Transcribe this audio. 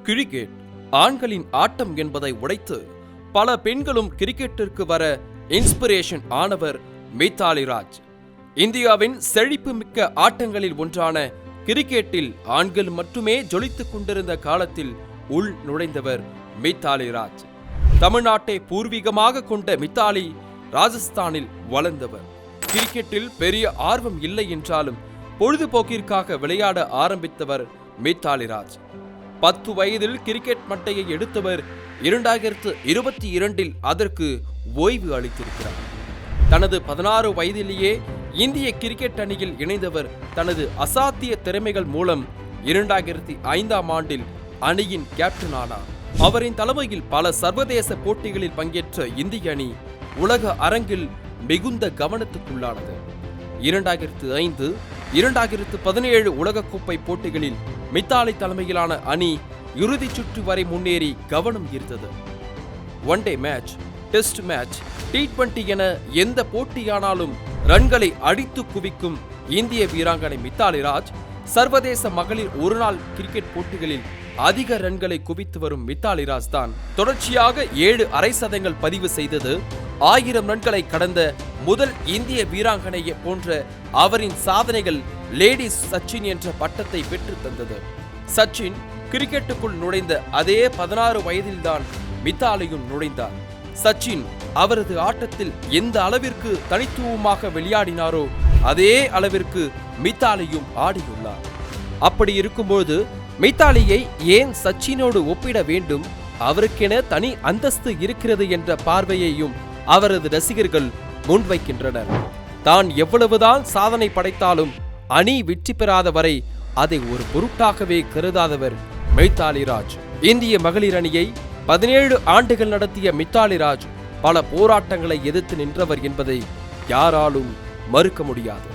Cricket ஆண்களின் ஆட்டம் என்பதை உடைத்து பல பெண்களும் கிரிக்கெட்டிற்கு வர இன்ஸ்பிரேஷன் ஆனவர் மித்தாலி ராஜ். இந்தியாவின் செழிப்புமிக்க ஆட்டங்களில் ஒன்றான கிரிக்கெட்டில் ஆண்கள் மட்டுமே ஜொலித்துக் கொண்டிருந்த காலத்தில் உள் நுழைந்தவர் மித்தாலி ராஜ். தமிழ்நாட்டை பூர்வீகமாக கொண்ட மித்தாலி ராஜஸ்தானில் வளர்ந்தவர். கிரிக்கெட்டில் பெரிய ஆர்வம் இல்லை என்றாலும் பொழுதுபோக்கிற்காக விளையாட ஆரம்பித்தவர் மித்தாலி ராஜ். 10 வயதில் கிரிக்கெட் மட்டையை எடுத்தவர் 2022 அதற்கு ஓய்வு அளித்திருக்கிறார். தனது 16 வயதிலேயே இந்திய கிரிக்கெட் அணியில் இணைந்தவர் தனது அசாத்திய திறமைகள் மூலம் 2005 அணியின் கேப்டன் ஆனார். அவரின் தலைமையில் பல சர்வதேச போட்டிகளில் பங்கேற்ற இந்திய அணி உலக அரங்கில் மிகுந்த கவனத்துக்குள்ளானது. 2005, 2017 உலகக்கோப்பை போட்டிகளில் மித்தாலி தலைமையிலான அணி இறுதிச் சுற்று வரை முன்னேறி கவனம் ஈர்த்தது. One day match, test match, T20 என எந்த போட்டியானாலும் ரன்களை அடித்து குவிக்கும் இந்திய வீராங்கனை மித்தாலி ராஜ் சர்வதேச மகளிர் ஒருநாள் கிரிக்கெட் போட்டிகளில் அதிக ரன்களை குவித்து வரும் மித்தாலி ராஜ் தான் தொடர்ச்சியாக 7 அரை சதங்கள் பதிவு செய்தது 1000 ரன்களை கடந்த முதல் இந்திய வீராங்கனை போன்ற அவரின் சாதனைகள் லேடிஸ் சச்சின் என்ற பட்டத்தை பெற்று தந்தது. சச்சின் கிரிக்கெட்டுக்குள் நுழைந்த அதே 16 வயதில்தான் மித்தாலியும் நுழைந்தார். சச்சின் அவரது ஆட்டத்தில் எந்த அளவிற்கு தனித்துவமாக விளையாடினாரோ அதே அளவிற்கு மித்தாலியும் ஆடியுள்ளார். அப்படி இருக்கும்போது மித்தாலியை ஏன் சச்சினோடு ஒப்பிட வேண்டும், அவருக்கென தனி அந்தஸ்து இருக்கிறது என்ற பார்வையையும் அவரது ரசிகர்கள் முன்வைக்கின்றனர். தான் எவ்வளவுதான் சாதனை படைத்தாலும் அணி வெற்றி பெறாத வரை அதை ஒரு பொருட்டாகவே கருதாதவர் மித்தாலி ராஜ். இந்திய மகளிர் அணியை 17 ஆண்டுகள் நடத்திய மித்தாலி ராஜ் பல போராட்டங்களை எதிர்த்து நின்றவர் என்பதை யாராலும் மறுக்க முடியாது.